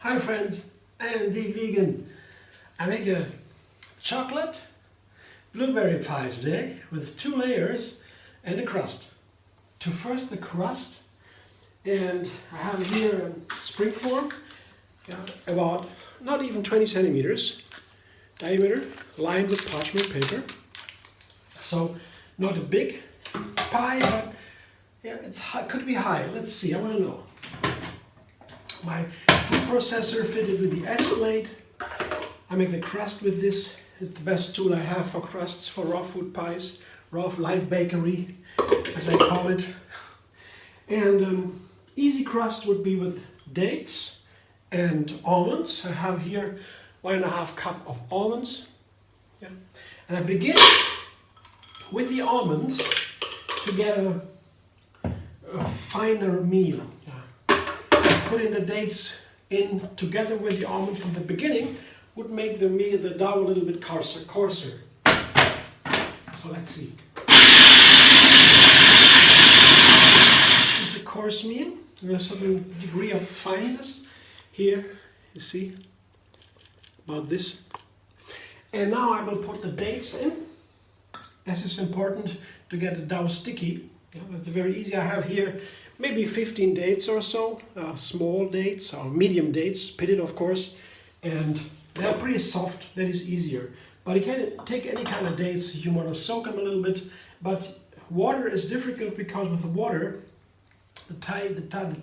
Hi friends, I am the vegan. I make a chocolate blueberry pie today with 2 layers and a crust. To first the crust, and I have here a springform, about not even 20 centimeters diameter, lined with parchment paper. So not a big pie, but yeah, could be high. Let's see, I want to know. My food processor fitted with the S-blade. I make the crust with this. It's the best tool I have for crusts, for raw food pies, raw live bakery, as I call it. And easy crust would be with dates and almonds. I have here 1.5 cup of almonds. Yeah. And I begin with the almonds to get a finer meal. Put in the dates in together with the almond from the beginning would make the meal, the dough, a little bit coarser. So let's see. This is a coarse meal. There's a certain degree of fineness here. You see about this. And now I will put the dates in. This is important to get the dough sticky. Yeah, that's very easy. I have here maybe 15 dates or so, small dates or medium dates, pitted of course, and they're pretty soft. That is easier. But you can take any kind of dates. You want to soak them a little bit, but water is difficult because with the water, the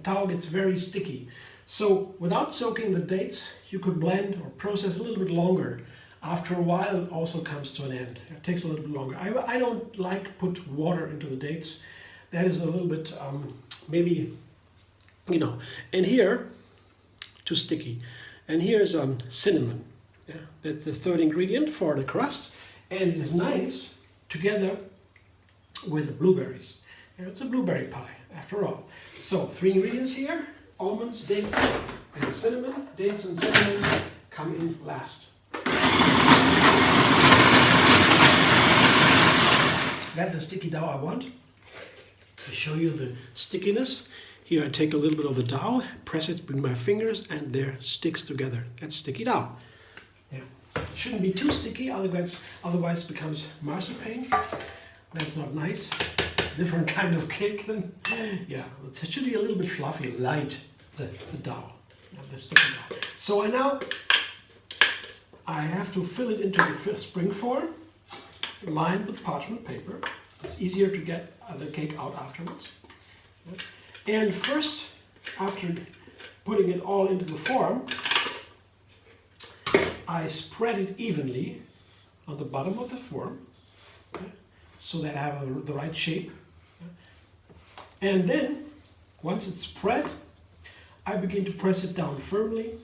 dough gets very sticky. So without soaking the dates, you could blend or process a little bit longer. After a while, it also comes to an end. It takes a little bit longer. I don't like to put water into the dates. That is a little bit, maybe, you know. And here, too sticky. And here's cinnamon. Yeah, that's the third ingredient for the crust. And it is nice together with the blueberries. Yeah, it's a blueberry pie, after all. So 3 ingredients here: almonds, dates, and cinnamon. Dates and cinnamon come in last. That's the sticky dough I want. I show you the stickiness. Here I take a little bit of the dough, press it with my fingers, and there sticks together. That's sticky dough. Yeah. Shouldn't be too sticky, otherwise it becomes marzipan. That's not nice. It's a different kind of cake than, yeah. It should be a little bit fluffy, light, the dough, the sticky dough. So I have to fill it into the spring form, lined with parchment paper. It's easier to get the cake out afterwards. And first, after putting it all into the form, I spread it evenly on the bottom of the form, so that I have the right shape. And then, once it's spread, I begin to press it down firmly,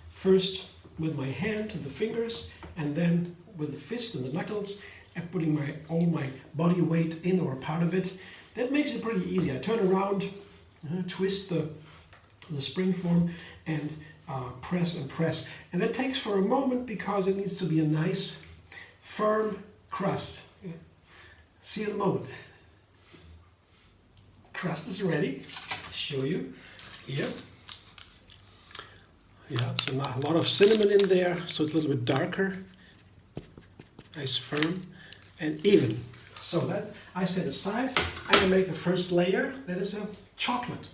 first with my hand and the fingers, and then with the fist and the knuckles, and putting all my body weight in, or part of it. That makes it pretty easy. I turn around, twist the spring form, and press and press. And that takes for a moment because it needs to be a nice, firm crust. Yeah. See you in a moment. Crust is ready. Show you here. Yeah, it's a lot of cinnamon in there, so it's a little bit darker. Nice, firm, and even. So that I set aside. I'm going to make the first layer. That is a chocolate.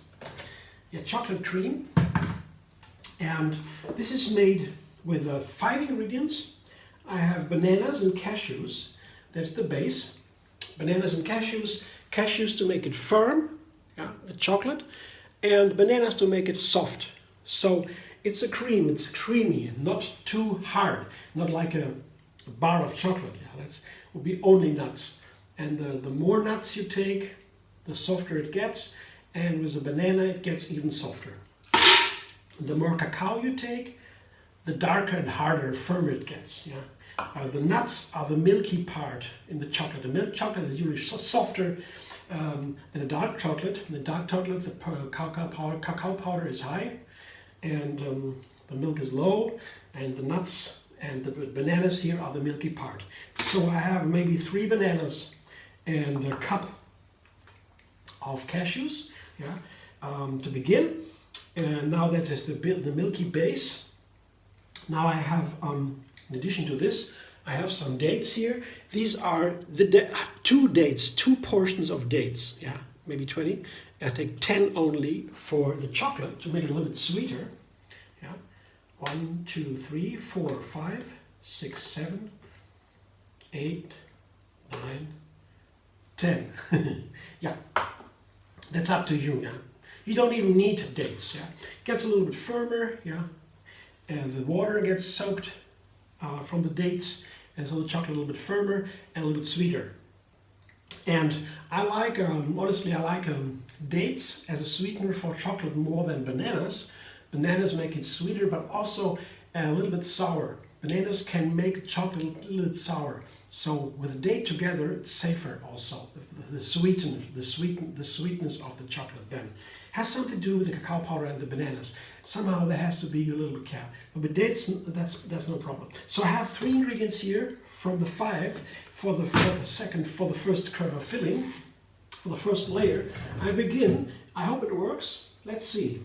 Yeah, chocolate cream. And this is made with 5 ingredients. I have bananas and cashews. That's the base. Bananas and cashews. Cashews to make it firm, yeah, a chocolate, and bananas to make it soft. So it's a cream. It's creamy, not too hard, not like a bar of chocolate. Yeah, that will be only nuts. And the more nuts you take, the softer it gets. And with a banana, it gets even softer. The more cacao you take, the darker and harder, firmer it gets. Yeah. The nuts are the milky part in the chocolate. The milk chocolate is usually softer than a dark chocolate. In the dark chocolate, the cacao powder is high, and the milk is low, and the nuts and the bananas here are the milky part. So I have maybe 3 bananas and a cup of cashews. Yeah. To begin, And now that is the milky base. Now I have, in addition to this, I have some dates here. These are the two portions of dates, yeah, maybe 20. And I take 10 only for the chocolate to make it a little bit sweeter. Yeah, 1, 2, 3, 4, 5, 6, 7, 8, 9, 10. Yeah, that's up to you. Yeah, you don't even need dates. Yeah, it gets a little bit firmer. Yeah, and the water gets soaked from the dates, and so the chocolate a little bit firmer and a little bit sweeter. And I like, honestly, I like dates as a sweetener for chocolate more than bananas. Bananas make it sweeter, but also a little bit sour. Bananas can make chocolate a little bit sour. So with date together, it's safer also. The sweetness of the chocolate then has something to do with the cacao powder and the bananas. Somehow that has to be a little bit careful. But with dates, that's no problem. So I have 3 ingredients here from the 5 for the first filling, for the first layer. I begin. I hope it works. Let's see.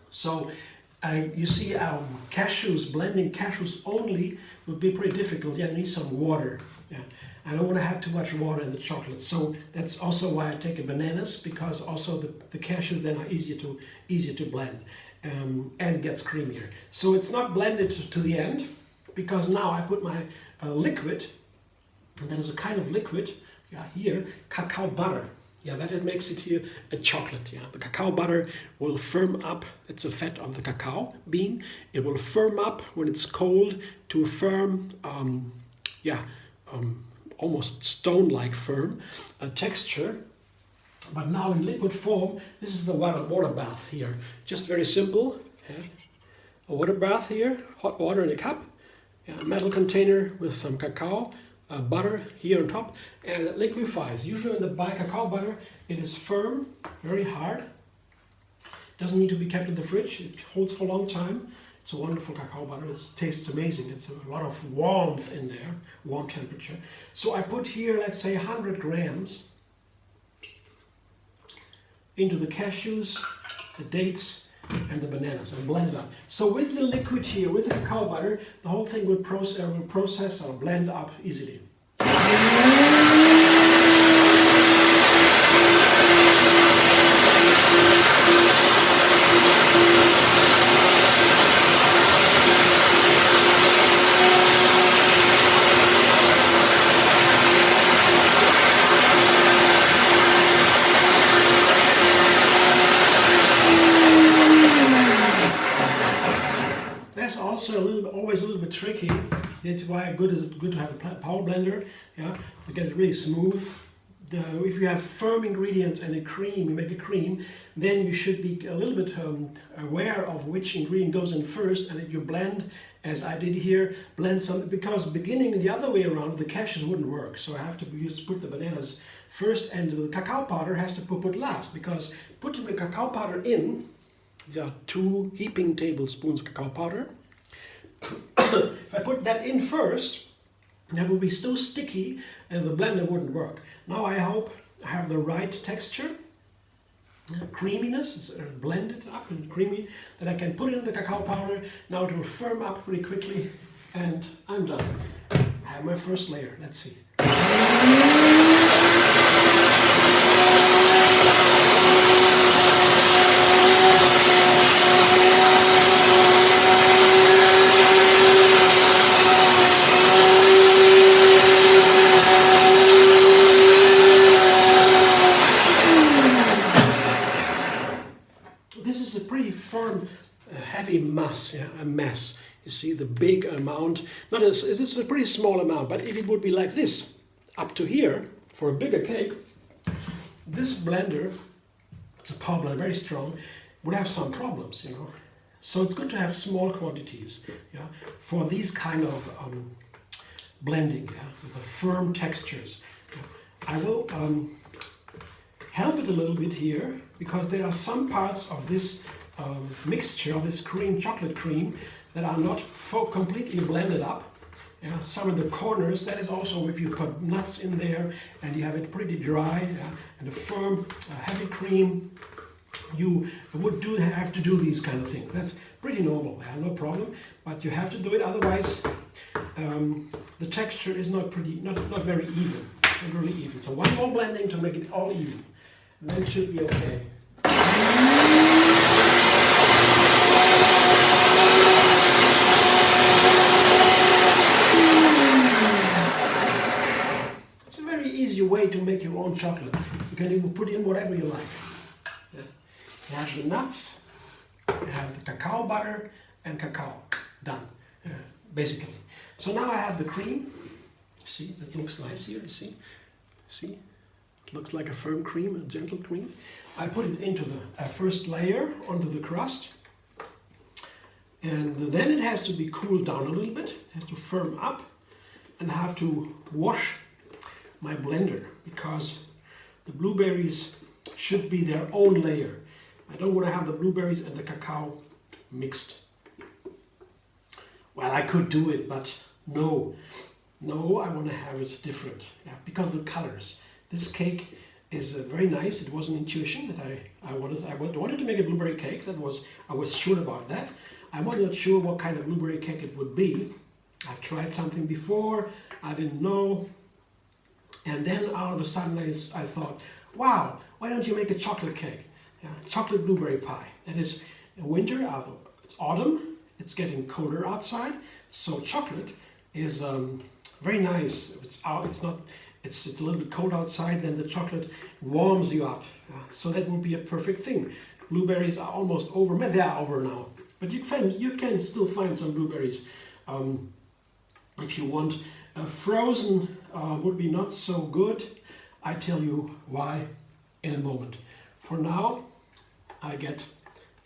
So you see cashews, blending cashews only would be pretty difficult. Yeah, I need some water. Yeah, I don't want to have too much water in the chocolate. So that's also why I take bananas, because also the cashews then are easier to blend and gets creamier. So it's not blended to the end, because now I put my liquid, and that is a kind of liquid, yeah, here, cacao butter. Yeah, that it makes it here a chocolate. Yeah, the cacao butter will firm up. It's a fat of the cacao bean. It will firm up when it's cold to a firm, almost stone-like firm texture. But now in liquid form, this is the water bath here. Just very simple. Yeah. A water bath here, hot water in a cup, yeah, a metal container with some cacao. Butter here on top, and it liquefies. Usually when they buy cacao butter, it is firm, very hard. Doesn't need to be kept in the fridge. It holds for a long time. It's a wonderful cacao butter. It tastes amazing. It's a lot of warmth in there, warm temperature. So I put here, let's say 100 grams into the cashews, the dates, and the bananas, and blend it up. So with the liquid here, with the cacao butter, the whole thing will process or blend up easily. Also always a little bit tricky. That's why it's good to have a power blender, yeah, to get it really smooth. If you have firm ingredients and a cream, you make a cream, then you should be a little bit aware of which ingredient goes in first, and if you blend, as I did here, blend some, because beginning the other way around, the cashews wouldn't work. So I have to put the bananas first, and the cacao powder has to put last, because putting the cacao powder in, there are 2 heaping tablespoons of cacao powder. If I put that in first, that will be so sticky and the blender wouldn't work. Now I hope I have the right texture, creaminess, it's blended up and creamy, that I can put in the cacao powder. Now it will firm up pretty quickly, and I'm done. I have my first layer. Let's see. This is a pretty firm, heavy mass, yeah, a mess. You see the big amount. This is a pretty small amount, but if it would be like this, up to here, for a bigger cake, this blender, it's a power blender, very strong, would have some problems, you know. So it's good to have small quantities, yeah, for these kind of blending, yeah, with the firm textures. Yeah. I will help it a little bit here, because there are some parts of this mixture, of this cream, chocolate cream, that are not completely blended up. Yeah, some of the corners, that is also if you put nuts in there and you have it pretty dry, yeah, and a firm, heavy cream, you would have to do these kind of things. That's pretty normal, yeah, no problem, but you have to do it, otherwise the texture is not very even, not really even. So one more blending to make it all even, and then it should be okay. It's a very easy way to make your own chocolate. You can even put in whatever you like. Yeah. You have the nuts, you have the cacao butter, and cacao. Done, basically. So now I have the cream. See, that looks nice here, you see? See? It looks like a firm cream, a gentle cream. I put it into the first layer onto the crust. And then it has to be cooled down a little bit. It has to firm up. And I have to wash my blender, because the blueberries should be their own layer. I don't want to have the blueberries and the cacao mixed. Well, I could do it, but no, I want to have it different. Yeah, because the colors. This cake is very nice. It was an intuition that I wanted to make a blueberry cake. I was sure about that. I was not sure what kind of blueberry cake it would be. I've tried something before. I didn't know. And then all of a sudden I thought, wow, why don't you make a chocolate cake? Yeah, chocolate blueberry pie. That is winter, it's autumn, it's getting colder outside, so chocolate is very nice. It's a little bit cold outside, then the chocolate warms you up. So that would be a perfect thing. Blueberries are almost over. They are over now, but you can still find some blueberries if you want. Frozen would be not so good. I tell you why in a moment. For now, I get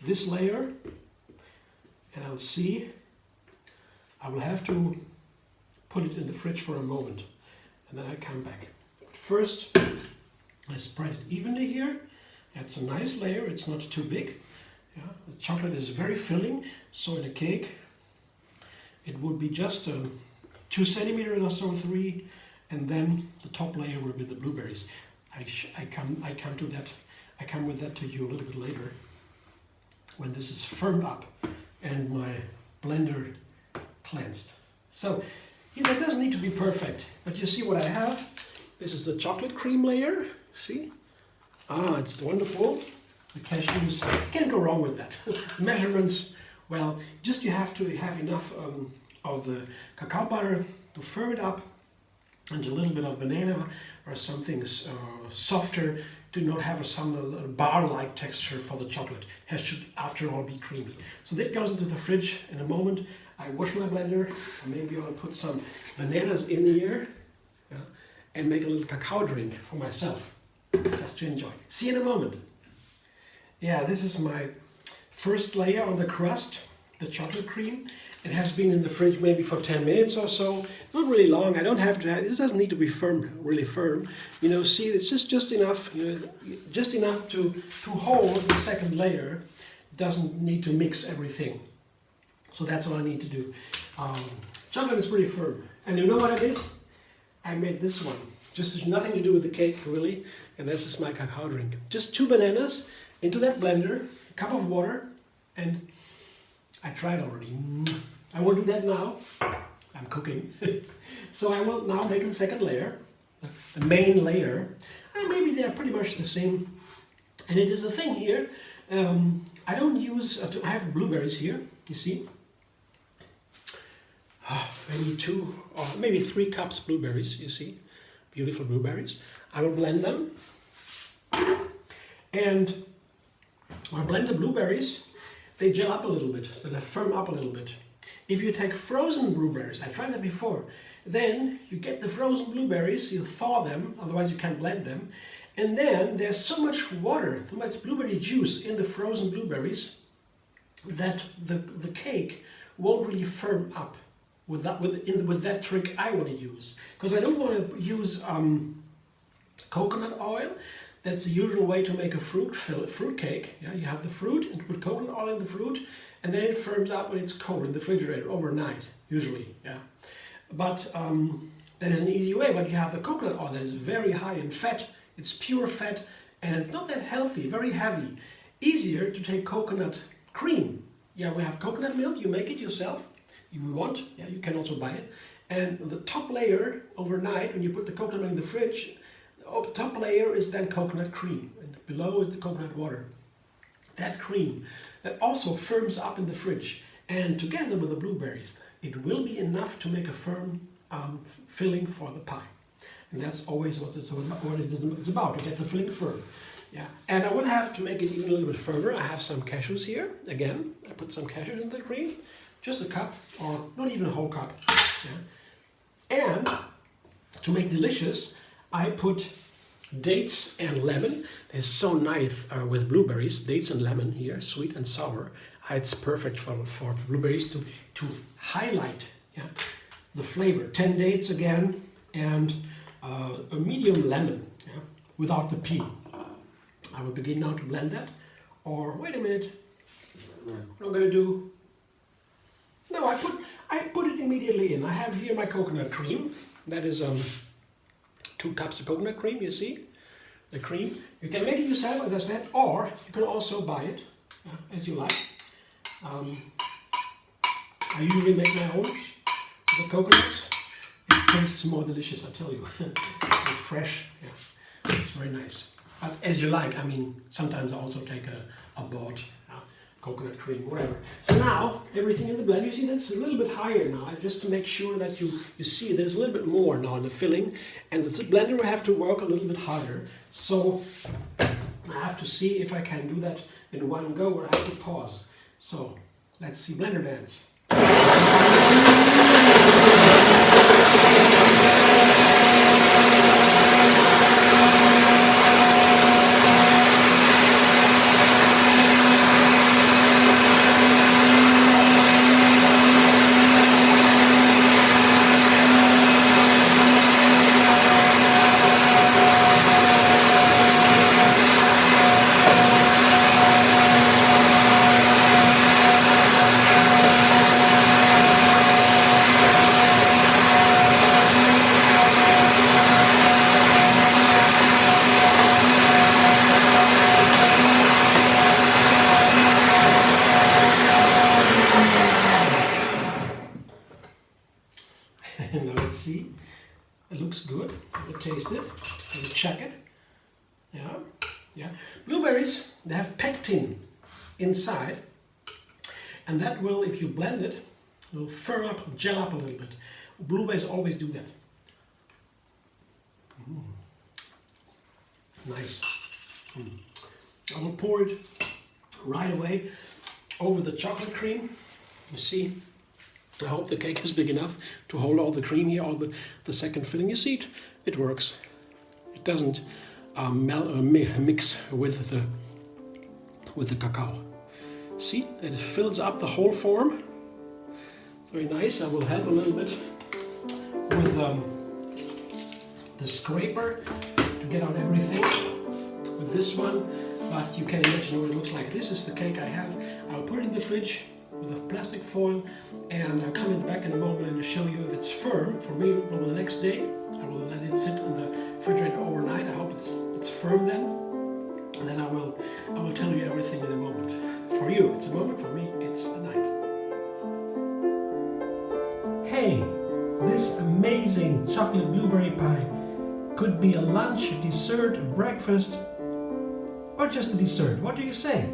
this layer, and I'll see. I will have to put it in the fridge for a moment, and then I come back. First, I spread it evenly here. It's a nice layer. It's not too big. Yeah, the chocolate is very filling, so in a cake, it would be just 2 centimeters or so, 3, and then the top layer will be the blueberries. I come with that to you a little bit later, when this is firmed up and my blender cleansed. So that doesn't need to be perfect, but you see what I have. This is the chocolate cream layer. See? It's wonderful. The cashews, can't go wrong with that. Measurements, well, just you have to have enough of the cacao butter to firm it up, and a little bit of banana or something softer to not have a bar-like texture for the chocolate. It has to, after all, be creamy. So that goes into the fridge in a moment. I wash my blender, and maybe I'll put some bananas in here, yeah, and make a little cacao drink for myself, just to enjoy. See you in a moment. Yeah, this is my first layer on the crust, the chocolate cream. It has been in the fridge maybe for 10 minutes or so. Not really long. I don't have to have, this doesn't need to be firm, really firm. You know, see, it's just enough, just enough to hold the second layer. It doesn't need to mix everything. So that's all I need to do. Chocolate is pretty firm. And you know what I did? I made this one. Just has nothing to do with the cake, really. And this is my cacao drink. Just 2 bananas into that blender, a cup of water, and I tried already. I won't do that now. I'm cooking. So I will now make the second layer, the main layer. And maybe they're pretty much the same. And it is the thing here. I don't use, I have blueberries here, you see. Maybe 2 or maybe 3 cups blueberries, you see. Beautiful blueberries. I will blend them. And when I blend the blueberries, they gel up a little bit, so they firm up a little bit. If you take frozen blueberries, I tried that before, then you get the frozen blueberries, you thaw them, otherwise you can't blend them, and then there's so much water, so much blueberry juice in the frozen blueberries that the cake won't really firm up with that trick I want to use. Because I don't want to use coconut oil. That's the usual way to make a fruit cake. Yeah, you have the fruit and put coconut oil in the fruit, and then it firms up when it's cold in the refrigerator overnight, usually. Yeah, but that is an easy way. But you have the coconut oil that is very high in fat. It's pure fat, and it's not that healthy. Very heavy. Easier to take coconut cream. Yeah, we have coconut milk. You make it yourself. If you want. Yeah, you can also buy it. And the top layer overnight, when you put the coconut milk in the fridge. The top layer is then coconut cream, and below is the coconut water. That cream, that also firms up in the fridge, and together with the blueberries, it will be enough to make a firm filling for the pie. And that's always what it's about, to get the filling firm. Yeah. And I will have to make it even a little bit firmer. I have some cashews here. Again, I put some cashews in the cream, just a cup, or not even a whole cup. Yeah. And to make delicious, I put dates and lemon. It's so nice with blueberries, dates and lemon here, sweet and sour. It's perfect for blueberries to highlight, yeah, the flavor. 10 dates again, and a medium lemon, yeah, without the peel. I will begin now to blend that. Or wait a minute, what I'm going to do? No, I put it immediately in. I have here my coconut cream. That is 2 cups of coconut cream, you see, the cream. You can make it yourself, as I said, or you can also buy it, as you like. I usually make my own with the coconuts. It tastes more delicious, I tell you. It's fresh, yeah. It's very nice. But as you like, I mean, sometimes I also take a bought coconut cream, whatever. So now, everything in the blend, you see that's a little bit higher now, just to make sure that you see there's a little bit more now in the filling, and the blender will have to work a little bit harder. So I have to see if I can do that in one go, or I have to pause. So let's see blender dance. Now let's see. It looks good. We'll taste it. We'll check it. Yeah, yeah. Blueberries, they have pectin inside, and that will, if you blend it, will firm up, gel up a little bit. Blueberries always do that. Nice. I will pour it right away over the chocolate cream. You see, I hope the cake is big enough to hold all the cream here, all the second filling. You see, it works. It doesn't mix with the cacao. See, it fills up the whole form. Very nice. I will help a little bit with the scraper to get out everything with this one. But you can imagine what it looks like. This is the cake I have. I'll put it in the fridge with a plastic foil, and I'll come back in a moment and show you if it's firm. For me, over the next day, I will let it sit in the refrigerator overnight. I hope it's firm then, and then I will tell you everything in a moment. For you, it's a moment. For me, it's a night. Hey, this amazing chocolate blueberry pie could be a lunch, a dessert, a breakfast, or just a dessert. What do you say?